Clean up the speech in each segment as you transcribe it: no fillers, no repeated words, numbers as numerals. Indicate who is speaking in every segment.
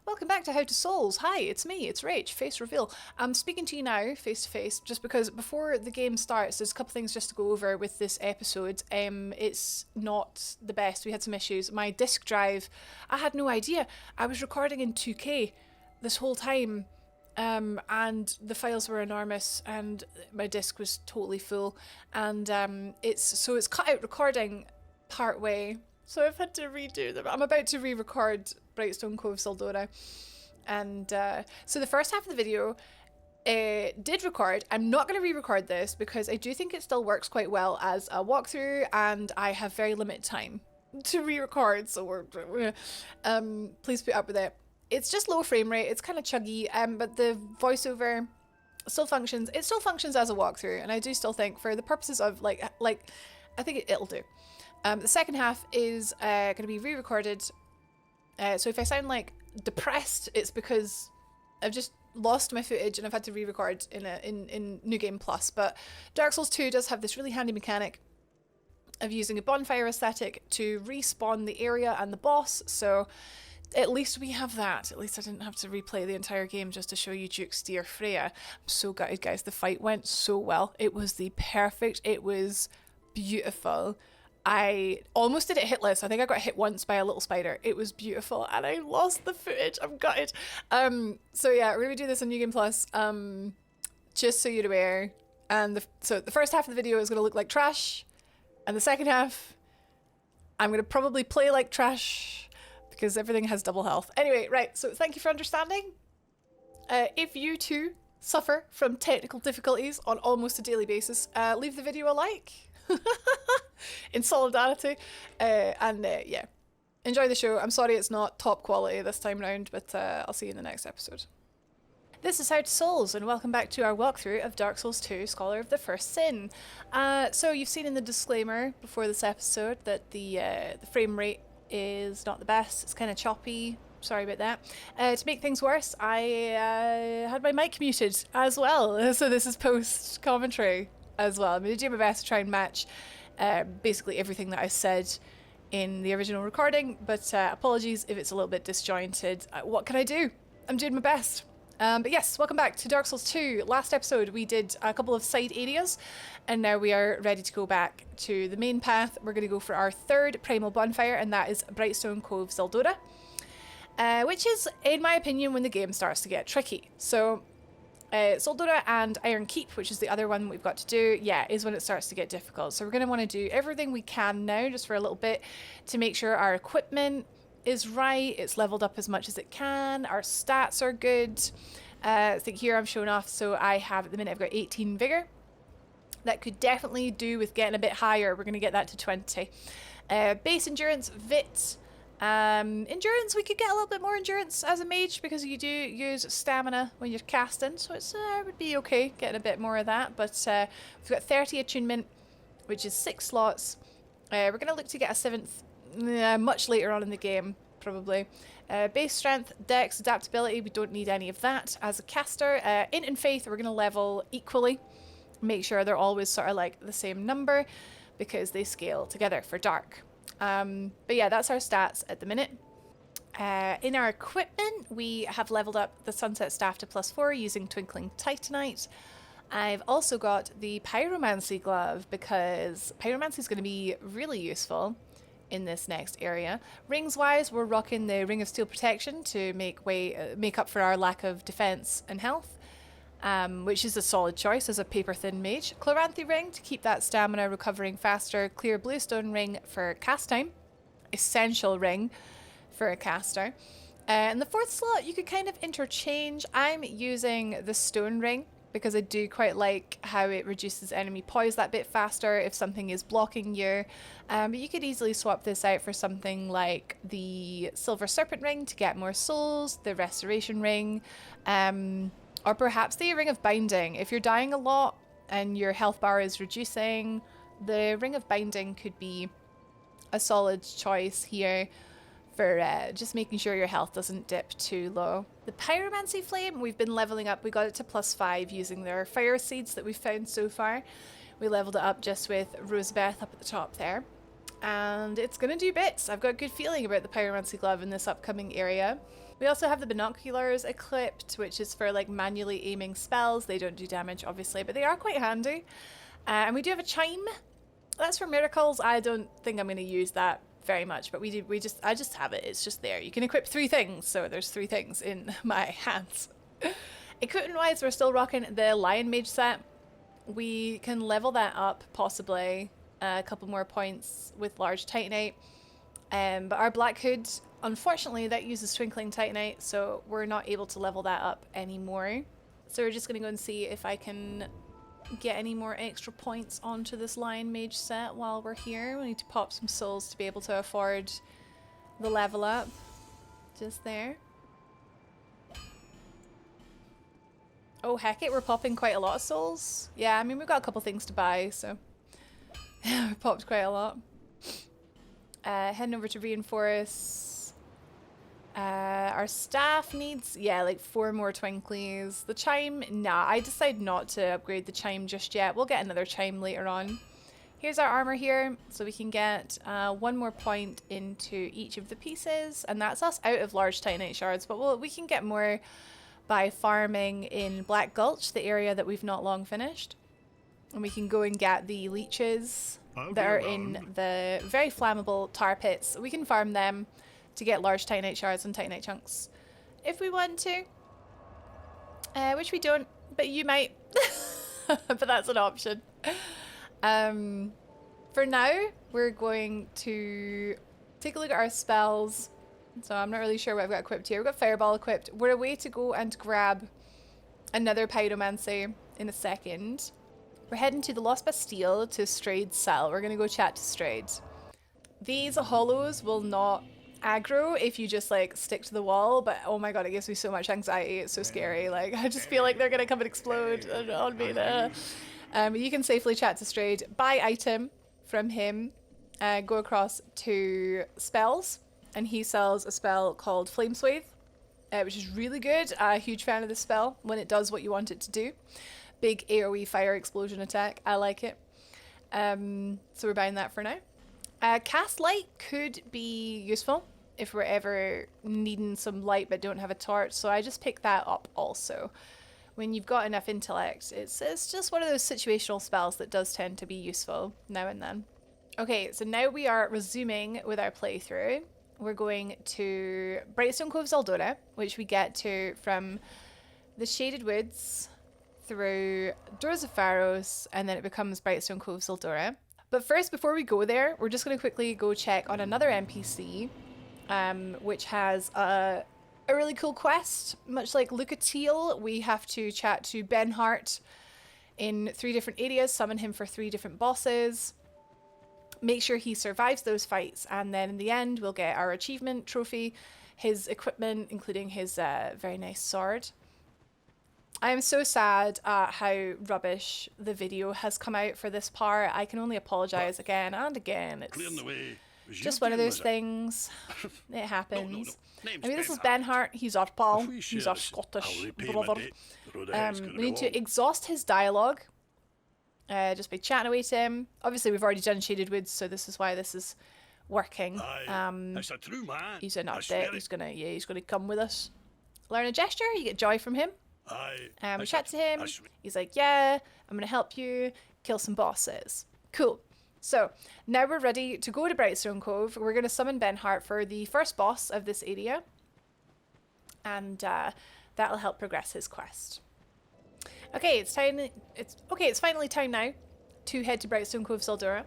Speaker 1: Welcome back to How to Souls. Hi, it's me, it's Rach, face reveal. I'm speaking to you now, face to face, just because before the game starts, there's a couple things just to go over with this episode. It's not the best. We had some issues. My disk drive, I had no idea. I was recording in 2K this whole time, and the files were enormous, and my disk was totally full, and it's cut out recording part way. So I've had to redo them. I'm about to re-record Brightstone Cove, Tseldora. And so the first half of the video did record. I'm not going to re-record this because I do think it still works quite well as a walkthrough, and I have very limited time to re-record, so please put up with it. It's just low frame rate, it's kind of chuggy, but the voiceover still functions. It still functions as a walkthrough, and I do still think for the purposes of like I think it'll do. The second half is going to be re-recorded, so if I sound like depressed, it's because I've just lost my footage and I've had to re-record in New Game Plus. But Dark Souls 2 does have this really handy mechanic of using a bonfire aesthetic to respawn the area and the boss, so at least we have that. At least I didn't have to replay the entire game just to show you Duke Steer Freya. I'm so gutted, guys. The fight went so well. It was it was beautiful. I almost did it hitless. I think I got hit once by a little spider. It was beautiful, and I lost the footage. I'm gutted. So yeah, we're gonna do this on New Game Plus. Just so you're aware. And so the first half of the video is gonna look like trash, and the second half, I'm gonna probably play like trash because everything has double health. Anyway, right. So thank you for understanding. If you too suffer from technical difficulties on almost a daily basis, leave the video a like. In solidarity, and yeah, enjoy the show. I'm sorry it's not top quality this time round, but I'll see you in the next episode. This is How to Souls, and welcome back to our walkthrough of Dark Souls 2 Scholar of the First Sin. So you've seen in the disclaimer before this episode that the frame rate is not the best. It's kind of choppy. Sorry about that. To make things worse, I had my mic muted as well, so this is post commentary as well. I'm going to do my best to try and match basically everything that I said in the original recording, but apologies if it's a little bit disjointed. What can I do? I'm doing my best. But yes, welcome back to Dark Souls 2. Last episode we did a couple of side areas, and now we are ready to go back to the main path. We're going to go for our third primal bonfire, and that is Brightstone Cove, Tseldora, which is, in my opinion, when the game starts to get tricky. So Tseldora and Iron Keep, which is the other one we've got to do, yeah, is when it starts to get difficult. So we're going to want to do everything we can now, just for a little bit, to make sure our equipment is right, it's leveled up as much as it can, our stats are good. I think here I'm showing off, so I have, at the minute, I've got 18 Vigor. That could definitely do with getting a bit higher. We're going to get that to 20. Base Endurance, Vit. Endurance, we could get a little bit more endurance as a mage because you do use stamina when you're casting, so it's would be okay getting a bit more of that. But we've got 30 attunement, which is 6 slots. We're going to look to get a 7th much later on in the game, probably. Base strength, dex, adaptability, we don't need any of that as a caster. Int and faith, we're going to level equally. Make sure they're always sort of like the same number because they scale together for dark. But yeah, that's our stats at the minute. In our equipment, we have leveled up the Sunset Staff to +4 using Twinkling Titanite. I've also got the Pyromancy Glove because Pyromancy is going to be really useful in this next area. Rings wise, we're rocking the Ring of Steel Protection to make up for our lack of defense and health. Which is a solid choice as a paper thin mage. Chloranthy ring to keep that stamina recovering faster. Clear bluestone ring for cast time. Essential ring for a caster. And the 4th slot you could kind of interchange. I'm using the stone ring because I do quite like how it reduces enemy poise that bit faster if something is blocking you. But you could easily swap this out for something like the silver serpent ring to get more souls, the restoration ring, or perhaps the Ring of Binding. If you're dying a lot and your health bar is reducing, the Ring of Binding could be a solid choice here for just making sure your health doesn't dip too low. The Pyromancy Flame, we've been leveling up. We got it to +5 using their fire seeds that we've found so far. We leveled it up just with Rosebeth up at the top there. and it's gonna do bits. I've got a good feeling about the Pyromancy Glove in this upcoming area. We also have the binoculars equipped, which is for like manually aiming spells. They don't do damage, obviously, but they are quite handy. And we do have a chime. That's for miracles. I don't think I'm going to use that very much, but I just have it. It's just there. You can equip 3 things, so there's 3 things in my hands. Equipment-wise, we're still rocking the Lion Mage set. We can level that up, possibly a couple more points with large Titanite. But our Black Hood, unfortunately, that uses Twinkling Titanite, so we're not able to level that up anymore. So we're just going to go and see if I can get any more extra points onto this Lion Mage set while we're here. We need to pop some souls to be able to afford the level up. Just there. Oh, heck it, we're popping quite a lot of souls. Yeah, I mean, we've got a couple things to buy, so we've popped quite a lot. Heading over to reinforce. Our staff needs, yeah, like 4 more twinklies. The chime, nah, I decided not to upgrade the chime just yet. We'll get another chime later on. Here's our armor here, so we can get 1 more point into each of the pieces, and that's us out of large Titanite shards, but we can get more by farming in Black Gulch, the area that we've not long finished. And we can go and get the leeches that are in the very flammable tar pits. We can farm them to get large Titanite shards and Titanite chunks if we want to. Which we don't, but you might. But that's an option. For now, we're going to take a look at our spells. So I'm not really sure what I've got equipped here. We've got Fireball equipped. We're away to go and grab another Pyromancy in a second. We're heading to the Lost Bastille to Straid's cell. We're going to go chat to Strade. These hollows will not aggro if you just like stick to the wall, but oh my god, it gives me so much anxiety. It's so scary. Like, I just feel like they're going to come and explode on me there. You can safely chat to Strade, buy item from him, go across to spells, and he sells a spell called Flame Swathe, which is really good. I'm a huge fan of this spell when it does what you want it to do. Big AoE fire explosion attack. I like it. So we're buying that for now. Cast light could be useful if we're ever needing some light but don't have a torch, so I just picked that up also. When you've got enough intellect, it's just one of those situational spells that does tend to be useful now and then. Okay, so now we are resuming with our playthrough. We're going to Brightstone Cove, Tseldora, which we get to from the Shaded Woods through Doors of Pharos, and then it becomes Brightstone Cove, Tseldora. But first, before we go there, we're just going to quickly go check on another NPC, which has a really cool quest. Much like Lucatiel, we have to chat to Benhart in 3 different areas, summon him for 3 different bosses, make sure he survives those fights, and then in the end we'll get our achievement trophy, his equipment, including his very nice sword. I am so sad at how rubbish the video has come out for this part. I can only apologise again and again. It's just one of those things. It happens. I mean, this is Benhart. He's our pal. He's our Scottish brother. We need to exhaust his dialogue just by chatting away to him. Obviously, we've already done Shaded Woods, so this is why this is working. He's an update. He's gonna come with us. Learn a gesture. You get joy from him. We chat to him. He's like, yeah, I'm gonna help you kill some bosses. Cool. So now we're ready to go to Brightstone Cove. We're gonna summon Benhart for the first boss of this area, and that'll help progress his quest. Okay, it's finally time now to head to Brightstone Cove, Tseldora.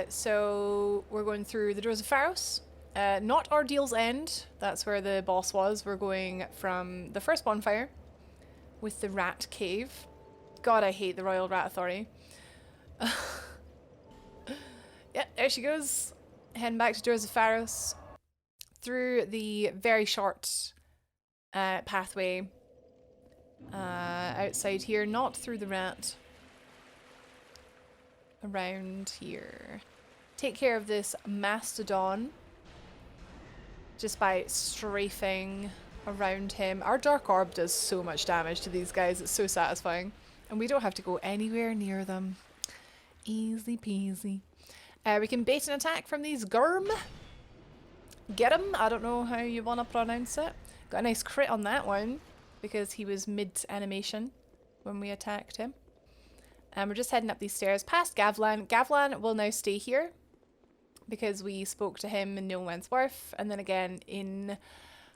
Speaker 1: So we're going through the Doors of Pharos. Not Ordeal's End, that's where the boss was. We're going from the first bonfire with the Rat Cave. God, I hate the Royal Rat Authority. Yeah, there she goes. Heading back to Doors of Pharos through the very short pathway outside here, not through the rat. Around here. Take care of this mastodon just by strafing around him. Our Dark Orb does so much damage to these guys, it's so satisfying. And we don't have to go anywhere near them. Easy peasy. We can bait an attack from these Gurm. Get him. I don't know how you want to pronounce it. Got a nice crit on that one because he was mid-animation when we attacked him. And we're just heading up these stairs past Gavlan. Gavlan will now stay here because we spoke to him in No Man's Wharf, and then again in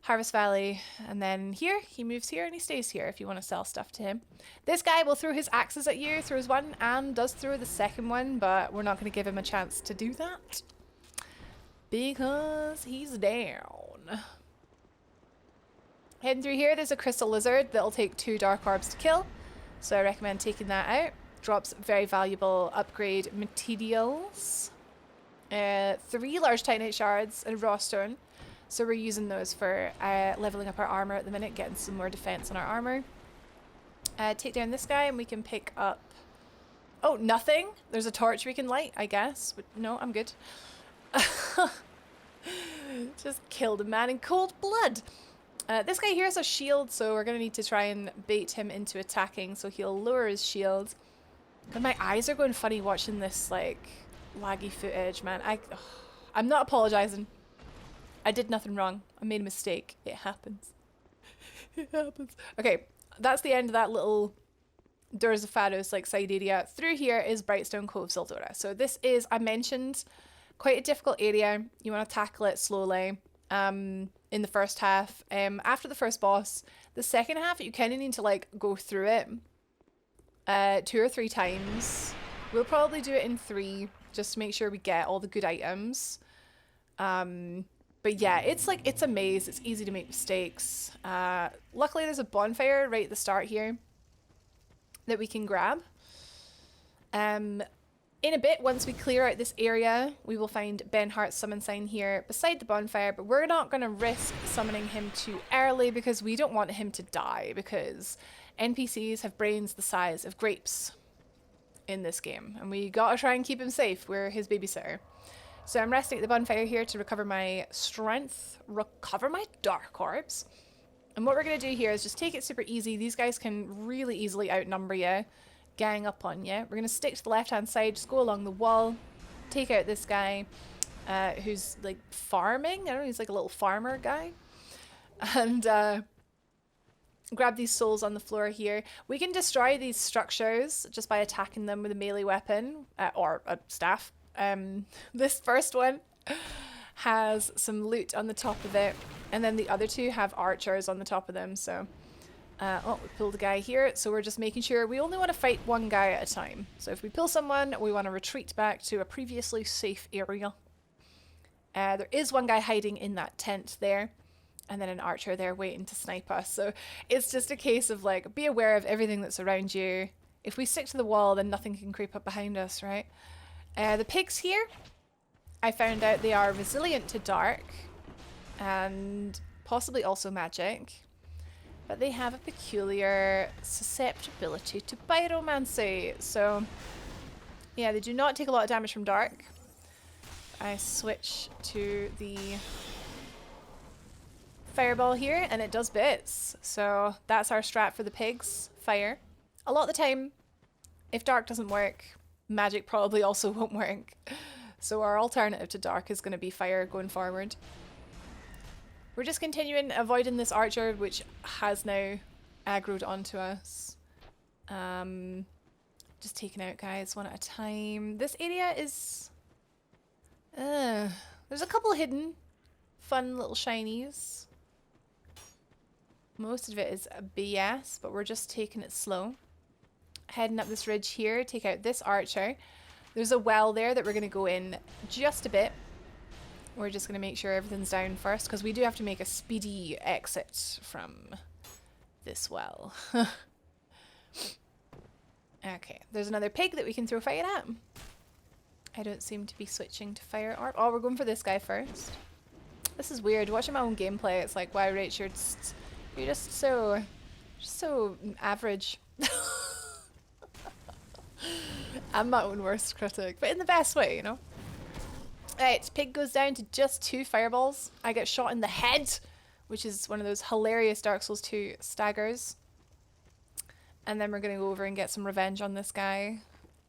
Speaker 1: Harvest Valley, and then here. He moves here and he stays here if you want to sell stuff to him. This guy will throw his axes at you, throws one and does throw the second one, but we're not going to give him a chance to do that because he's down. Heading through here, there's a crystal lizard that'll take 2 dark orbs to kill, so I recommend taking that out. Drops very valuable upgrade materials. 3 large titanite shards and raw stone. So we're using those for leveling up our armor at the minute, getting some more defense on our armor. Take down this guy and we can pick up... Oh, nothing? There's a torch we can light, I guess. But no, I'm good. Just killed a man in cold blood. This guy here has a shield, so we're going to need to try and bait him into attacking so he'll lower his shield. God, my eyes are going funny watching this, like, laggy footage, man. I'm not apologizing. I did nothing wrong. I made a mistake. It happens. It happens. Okay, that's the end of that little Doors of Pharos, like, side area. Through here is Brightstone Cove, Tseldora. So this is, I mentioned, quite a difficult area. You want to tackle it slowly. In the first half. After the first boss, the second half, you kind of need to, like, go through it 2 or 3 times. We'll probably do it in 3, just to make sure we get all the good items. But yeah, it's like, it's a maze. It's easy to make mistakes. Luckily, there's a bonfire right at the start here that we can grab. In a bit, once we clear out this area, we will find Benhart's summon sign here beside the bonfire, but we're not going to risk summoning him too early because we don't want him to die, because NPCs have brains the size of grapes in this game, and we gotta try and keep him safe. We're his babysitter. So I'm resting at the bonfire here to recover my strength, recover my dark orbs. And what we're going to do here is just take it super easy. These guys can really easily outnumber you, gang up on you. We're going to stick to the left-hand side, just go along the wall, take out this guy who's like farming. I don't know, he's like a little farmer guy. And grab these souls on the floor here. We can destroy these structures just by attacking them with a melee weapon or a staff. This first one has some loot on the top of it, and then the other 2 have archers on the top of them. So oh, we pulled a guy here, so we're just making sure we only want to fight 1 guy at a time. So if we pull someone, we want to retreat back to a previously safe area. There is 1 guy hiding in that tent there, and then an archer there waiting to snipe us. So it's just a case of, like, be aware of everything that's around you. If we stick to the wall, then nothing can creep up behind us, right? The pigs here, I found out they are resilient to dark and possibly also magic, but they have a peculiar susceptibility to pyromancy. So yeah, they do not take a lot of damage from dark. I switch to the fireball here and it does bits. So that's our strat for the pigs, fire. A lot of the time, if dark doesn't work, magic probably also won't work. So our alternative to dark is going to be fire going forward. We're just continuing avoiding this archer, which has now aggroed onto us. Just taking out guys one at a time. This area is... there's a couple hidden fun little shinies. Most of it is BS, but we're just taking it slow. Heading up this ridge here, take out this archer. There's a well there that we're going to go in just a bit. We're just going to make sure everything's down first, because we do have to make a speedy exit from this well. Okay, there's another pig that we can throw fire at. I don't seem to be switching to fire orb. Oh, we're going for this guy first. This is weird. Watching my own gameplay, it's like, wow, Rach, you're just so average. I'm my own worst critic, but in the best way, you know? Right, pig goes down to just 2 fireballs. I get shot in the head, which is one of those hilarious Dark Souls 2 staggers. And then we're going to go over and get some revenge on this guy.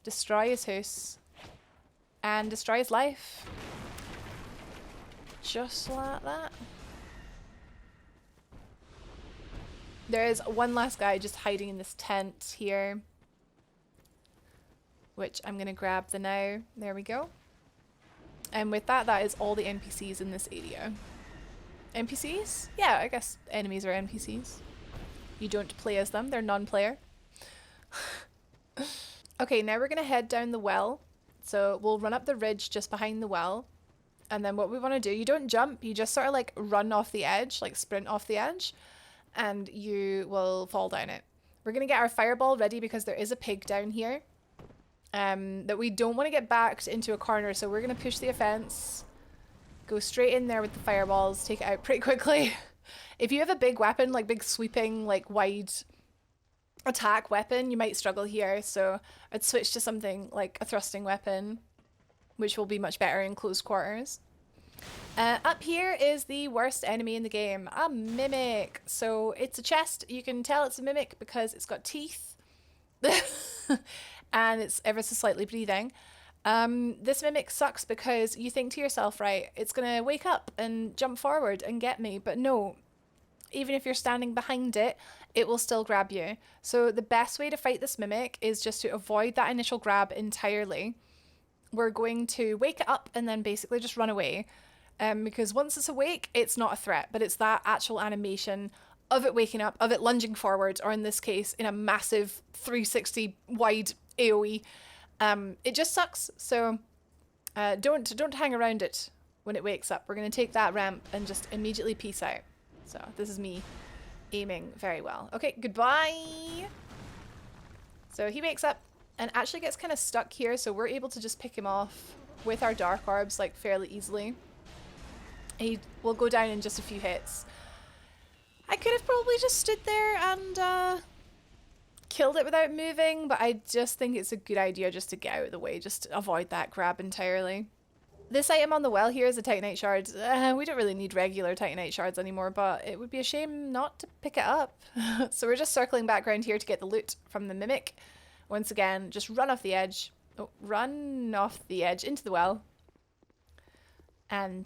Speaker 1: Destroy his house. and destroys life. Just like that. There is one last guy just hiding in this tent here, which I'm going to grab the now. There we go. And with that, that is all the NPCs in this area. NPCs? Yeah, I guess enemies are NPCs. You don't play as them, they're non-player. Okay, now we're going to head down the well. So we'll run up the ridge just behind the well. And then what we want to do, you don't jump, you just sort of like run off the edge, like sprint off the edge, and you will fall down it. We're going to get our fireball ready because there is a pig down here that we don't want to get backed into a corner. So we're going to push the offense, go straight in there with the fireballs, take it out pretty quickly. If you have a big weapon, like big sweeping, like wide attack weapon, you might struggle here. So I'd switch to something like a thrusting weapon, which will be much better in close quarters. Up here is the worst enemy in the game, a mimic. So it's a chest. You can tell it's a mimic because it's got teeth and it's ever so slightly breathing. This mimic sucks because you think to yourself, right, it's gonna wake up and jump forward and get me, but no. Even if you're standing behind it, it will still grab you. So the best way to fight this mimic is just to avoid that initial grab entirely. We're going to wake it up and then basically just run away. Because once it's awake, it's not a threat, but it's that actual animation of it waking up, of it lunging forward, or in this case, in a massive 360 wide AoE. It just sucks. So don't hang around it when it wakes up. We're going to take that ramp and just immediately peace out. So this is me aiming very well. Okay, goodbye. So he wakes up and actually gets kind of stuck here, so we're able to just pick him off with our dark orbs like fairly easily. He will go down in just a few hits. I could have probably just stood there and killed it without moving, but I just think it's a good idea just to get out of the way, just to avoid that grab entirely. This item on the well here is a Titanite shard. We don't really need regular Titanite shards anymore, but it would be a shame not to pick it up. So we're just circling back around here to get the loot from the mimic. Once again, just run off the edge. Oh, run off the edge into the well. And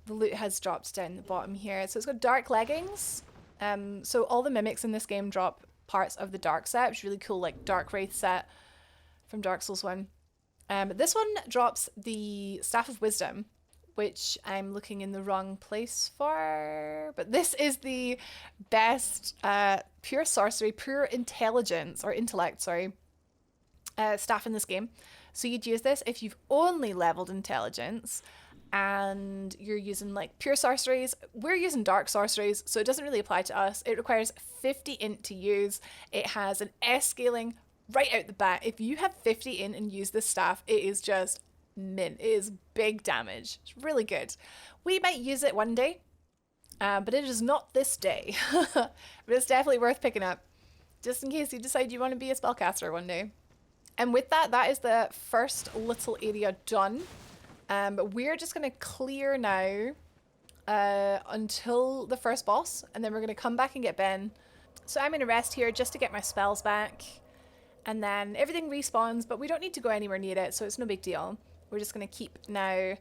Speaker 1: the loot has dropped down the bottom here. So it's got dark leggings. So all the mimics in this game drop parts of the dark set, which is really cool, like Dark Wraith set from Dark Souls 1. This one drops the Staff of Wisdom, which I'm looking in the wrong place for. But this is the best pure sorcery, pure intelligence, or intellect, sorry, staff in this game. So you'd use this if you've only leveled intelligence and you're using like pure sorceries. We're using dark sorceries, so it doesn't really apply to us. It requires 50 int to use. It has an S scaling right out the bat. If you have 50 in and use this staff, it is just mint. It is big damage. It's really good. We might use it one day, but it is not this day. But it's definitely worth picking up, just in case you decide you want to be a spellcaster one day. And with that, that is the first little area done. But we're just going to clear now until the first boss, and then we're going to come back and get Ben. So I'm going to rest here just to get my spells back. And then everything respawns, but we don't need to go anywhere near it, so it's no big deal. We're just going to keep now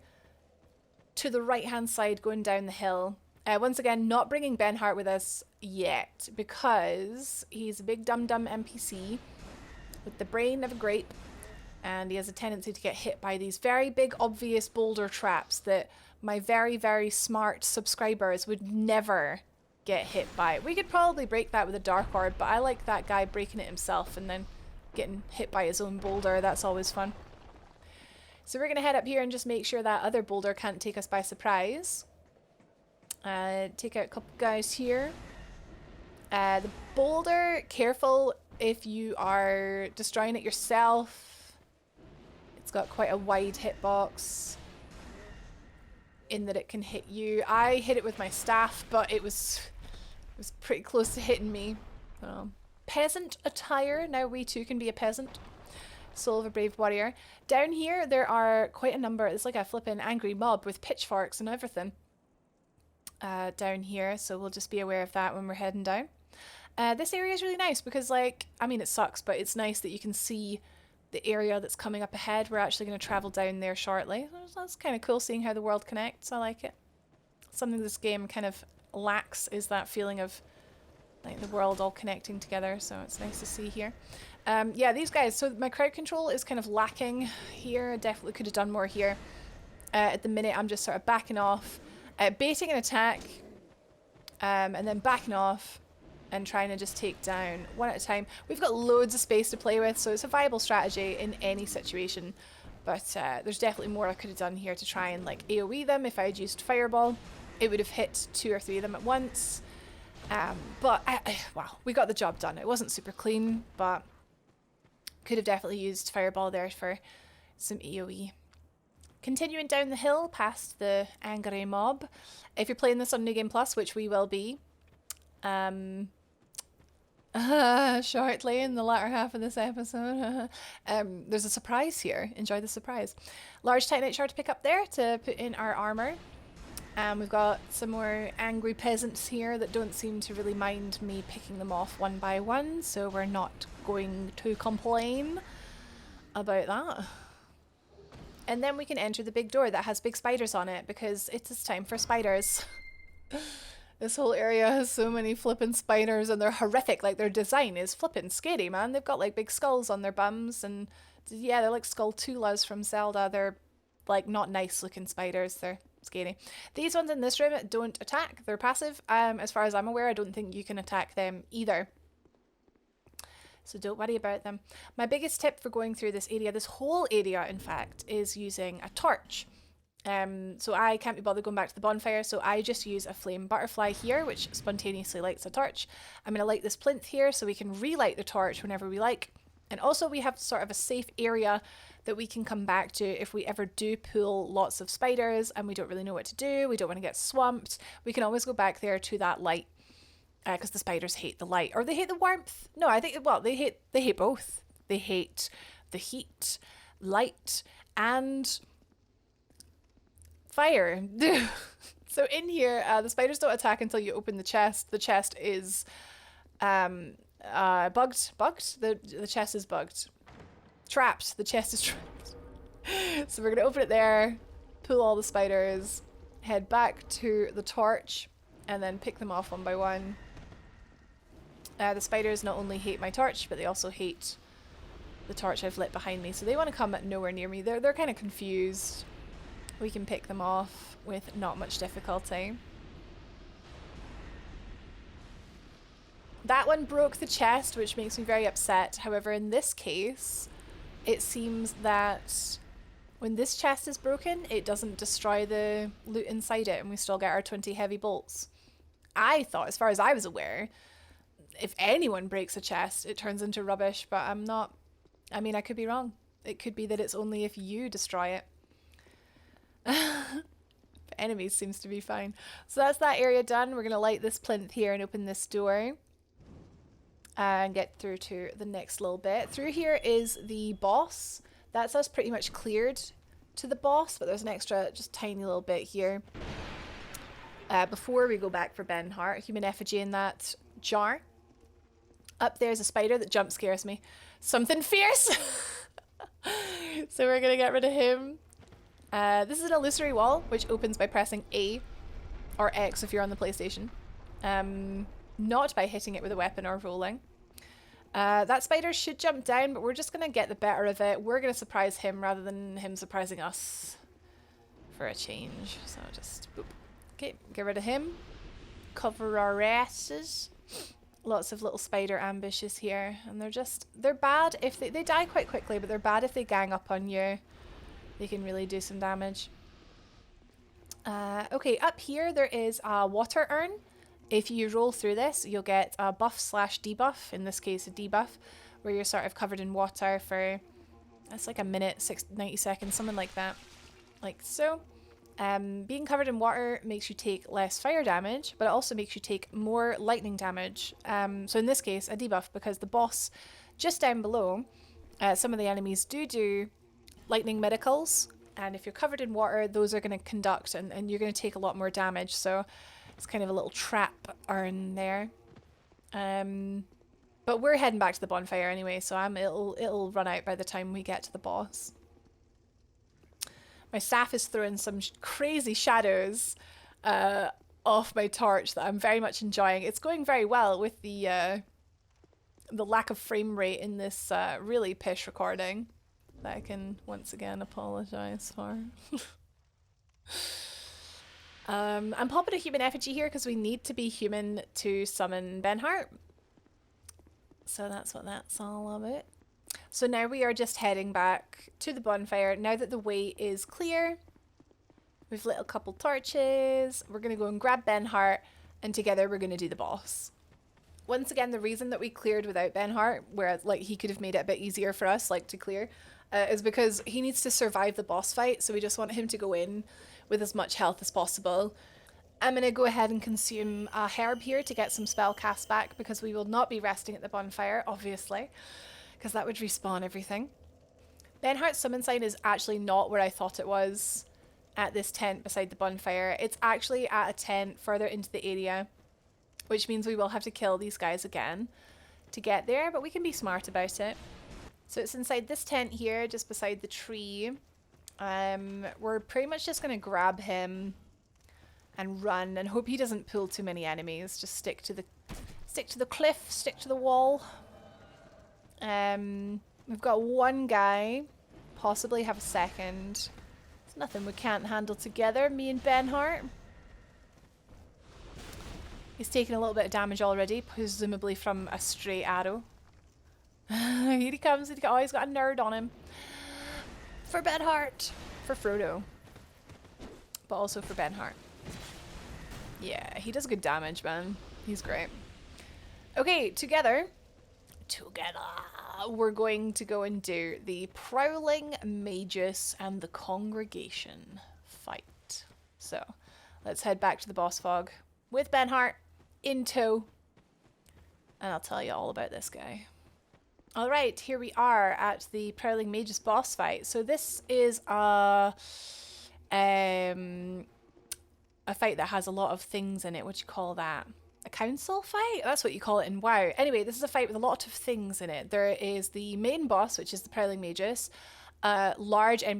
Speaker 1: to the right-hand side going down the hill. Once again, not bringing Benhart with us yet, because he's a big dum-dum NPC with the brain of a grape, and he has a tendency to get hit by these very big, obvious boulder traps that my very, very smart subscribers would never get hit by. We could probably break that with a dark orb, but I like that guy breaking it himself and then getting hit by his own boulder. That's always fun. So we're going to head up here and just make sure that other boulder can't take us by surprise. Take out a couple guys here. The boulder, careful if you are destroying it yourself. It's got quite a wide hitbox in that it can hit you. I hit it with my staff, but it was pretty close to hitting me. Peasant attire. Now we too can be a peasant. Soul of a brave warrior. Down here there are quite a number. It's like a flippin' angry mob with pitchforks and everything down here, so we'll just be aware of that when we're heading down. This area is really nice because, like, I mean, it sucks, but it's nice that you can see the area that's coming up ahead. We're actually going to travel down there shortly. That's kind of cool seeing how the world connects. I like it. Something this game kind of lacks is that feeling of like the world all connecting together, so it's nice to see here. Yeah, these guys, so my crowd control is kind of lacking here. Definitely could have done more here. At the minute I'm just sort of backing off, baiting an attack, and then backing off and trying to just take down one at a time. We've got loads of space to play with, so it's a viable strategy in any situation, but there's definitely more I could have done here to try and like AoE them. If I had used Fireball, it would have hit 2 or 3 of them at once. But wow, we got the job done. It wasn't super clean, but could have definitely used Fireball there for some AoE. Continuing down the hill past the angry mob. If you're playing this on New Game Plus, which we will be, shortly in the latter half of this episode, there's a surprise here. Enjoy the surprise. Large Titanite shard to pick up there to put in our armor. We've got some more angry peasants here that don't seem to really mind me picking them off one by one, so we're not going to complain about that. And then we can enter the big door that has big spiders on it, because it is time for spiders. This whole area has so many flippin' spiders, and they're horrific. Like, their design is flippin' scary, man. They've got like big skulls on their bums, and yeah, they're like Skulltulas from Zelda. They're like not nice looking spiders. They're scary. These ones in this room don't attack. They're passive. As far as I'm aware, I don't think you can attack them either. So don't worry about them. My biggest tip for going through this area, this whole area in fact, is using a torch. So I can't be bothered going back to the bonfire, so I just use a flame butterfly here, which spontaneously lights a torch. I'm going to light this plinth here so we can relight the torch whenever we like. And also we have sort of a safe area that we can come back to if we ever do pull lots of spiders and we don't really know what to do, we don't want to get swamped. We can always go back there to that light, because the spiders hate the light, or they hate the warmth. No, I think, well, they hate both. They hate the heat, light, and fire. So in here, the spiders don't attack until you open the chest. The chest is bugged. The chest is bugged. Trapped. The chest is trapped. So we're gonna open it there, pull all the spiders, head back to the torch, and then pick them off one by one. The spiders not only hate my torch, but they also hate the torch I've lit behind me, so they want to come nowhere near me. They're kind of confused. We can pick them off with not much difficulty. That one broke the chest, which makes me very upset. However, in this case, it seems that when this chest is broken, it doesn't destroy the loot inside it, and we still get our 20 heavy bolts. I thought, as far as I was aware, if anyone breaks a chest, it turns into rubbish, but I'm not. I mean, I could be wrong. It could be that it's only if you destroy it. Enemies seems to be fine. So that's that area done. We're going to light this plinth here and open this door and get through to the next little bit. Through here is the boss. That's us pretty much cleared to the boss, but there's an extra just tiny little bit here before we go back for Benhart. Human effigy in that jar. Up there's a spider that jump scares me. Something fierce! So we're going to get rid of him. This is an illusory wall, which opens by pressing A or X if you're on the PlayStation. Not by hitting it with a weapon or rolling. That spider should jump down, but we're just going to get the better of it. We're going to surprise him rather than him surprising us for a change. So just boop. Okay, get rid of him. Cover our asses. Lots of little spider ambushes here, and they're bad if they die quite quickly, but they're bad if they gang up on you. They can really do some damage. Okay, up here there is a water urn. If you roll through this, you'll get a buff/debuff, in this case a debuff, where you're sort of covered in water for, that's like a minute, 90 seconds, something like that. Like so. Being covered in water makes you take less fire damage, but it also makes you take more lightning damage. So in this case, a debuff, because the boss just down below, some of the enemies do lightning miracles, and if you're covered in water, those are going to conduct, and you're going to take a lot more damage. So it's kind of a little trap urn there. But But we're heading back to the bonfire anyway, so it'll run out by the time we get to the boss. My staff is throwing some crazy shadows off my torch that I'm very much enjoying. It's going very well with the lack of frame rate in this really pish recording that I can once again apologise for. I'm popping a human effigy here because we need to be human to summon Benhart. So that's what that's all about. So now we are just heading back to the bonfire. Now that the way is clear, we've lit a couple torches. We're going to go and grab Benhart, and together we're going to do the boss. Once again, the reason that we cleared without Benhart, where like he could have made it a bit easier for us, like to clear, is because he needs to survive the boss fight. So we just want him to go in with as much health as possible. I'm going to go ahead and consume a herb here to get some spell cast back, because we will not be resting at the bonfire, obviously, because that would respawn everything. Benhart's summon sign is actually not where I thought it was at this tent beside the bonfire. It's actually at a tent further into the area, which means we will have to kill these guys again to get there, but we can be smart about it. So it's inside this tent here, just beside the tree. We're pretty much just going to grab him and run and hope he doesn't pull too many enemies. Just stick to the cliff, stick to the wall. We've got one guy, possibly have a second. There's nothing we can't handle together, me and Benhart. He's taken a little bit of damage already, presumably from a stray arrow. Here he comes. Oh, he's got a nerd on him. For Benhart. For Frodo. But also for Benhart. Yeah, he does good damage, man. He's great. Okay, together, we're going to go and do the Prowling Magus and the Congregation fight. So, let's head back to the boss fog with Benhart in tow, and I'll tell you all about this guy. Alright, here we are at the Prowling Magus boss fight. So this is a fight that has a lot of things in it. What do you call that? A council fight? That's what you call it in WoW. Anyway, this is a fight with a lot of things in it. There is the main boss, which is the Prowling Magus, a large I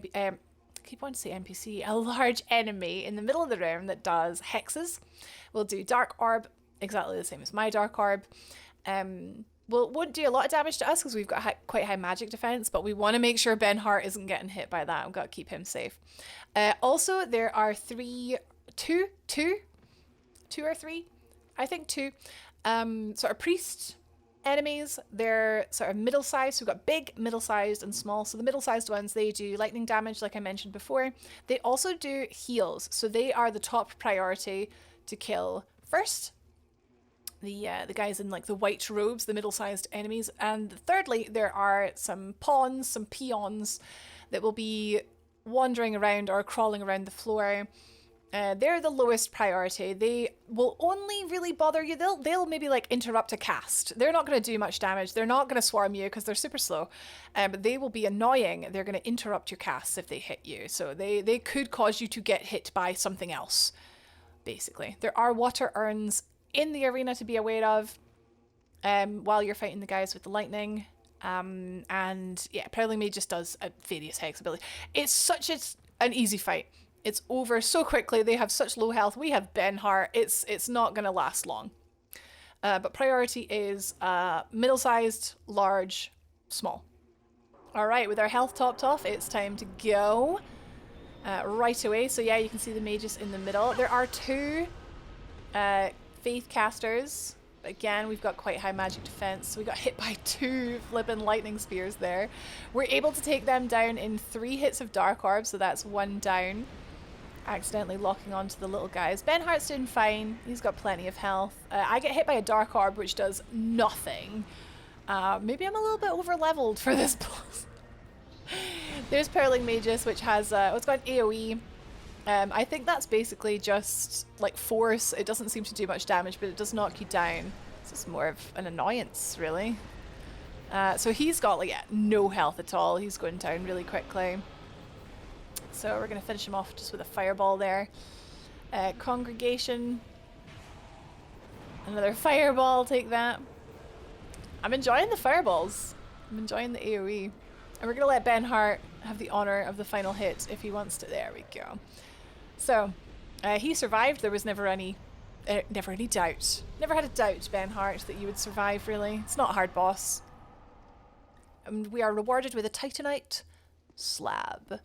Speaker 1: keep wanting to say NPC, a large enemy in the middle of the room that does hexes. We'll do Dark Orb, exactly the same as my Dark Orb. Won't do a lot of damage to us because we've got quite high magic defense, but we want to make sure Benhart isn't getting hit by that. We've got to keep him safe. Also, there are two or three, I think two, sort of priest enemies. They're sort of middle-sized. So we've got big, middle-sized, and small. So the middle-sized ones, they do lightning damage, like I mentioned before. They also do heals, so they are the top priority to kill first. The guys in like the white robes, the middle-sized enemies. And thirdly, there are some pawns, some peons that will be wandering around or crawling around the floor. They're the lowest priority. They will only really bother you. They'll maybe like interrupt a cast. They're not going to do much damage. They're not going to swarm you because they're super slow. But they will be annoying. They're going to interrupt your casts if they hit you. So they could cause you to get hit by something else, basically. There are water urns in the arena to be aware of while you're fighting the guys with the lightning. And yeah, Prowling Magus just does various hex abilities. It's such an easy fight. It's over so quickly. They have such low health. We have Benhart. It's not going to last long. But priority is middle-sized, large, small. All right, with our health topped off, it's time to go right away. So yeah, you can see the Magus in the middle. There are two Faith casters. Again, we've got quite high magic defense. We got hit by two flippin' lightning spears there. We're able to take them down in 3 hits of Dark Orb, so that's 1 down. Accidentally locking onto the little guys. Benhart's doing fine. He's got plenty of health. I get hit by a Dark Orb, which does nothing. Maybe I'm a little bit over-leveled for this boss. There's Prowling Magus, which has what's called AoE. I think that's basically just like force. It doesn't seem to do much damage, but it does knock you down. So it's more of an annoyance, really. So he's got like no health at all. He's going down really quickly. So we're going to finish him off just with a fireball there. Congregation. Another fireball, take that. I'm enjoying the fireballs. I'm enjoying the AoE. And we're going to let Benhart have the honour of the final hit if he wants to. There we go. So, he survived. There was never any doubt. Never had a doubt, Benhart, that you would survive, really. It's not a hard boss. And we are rewarded with a Titanite slab.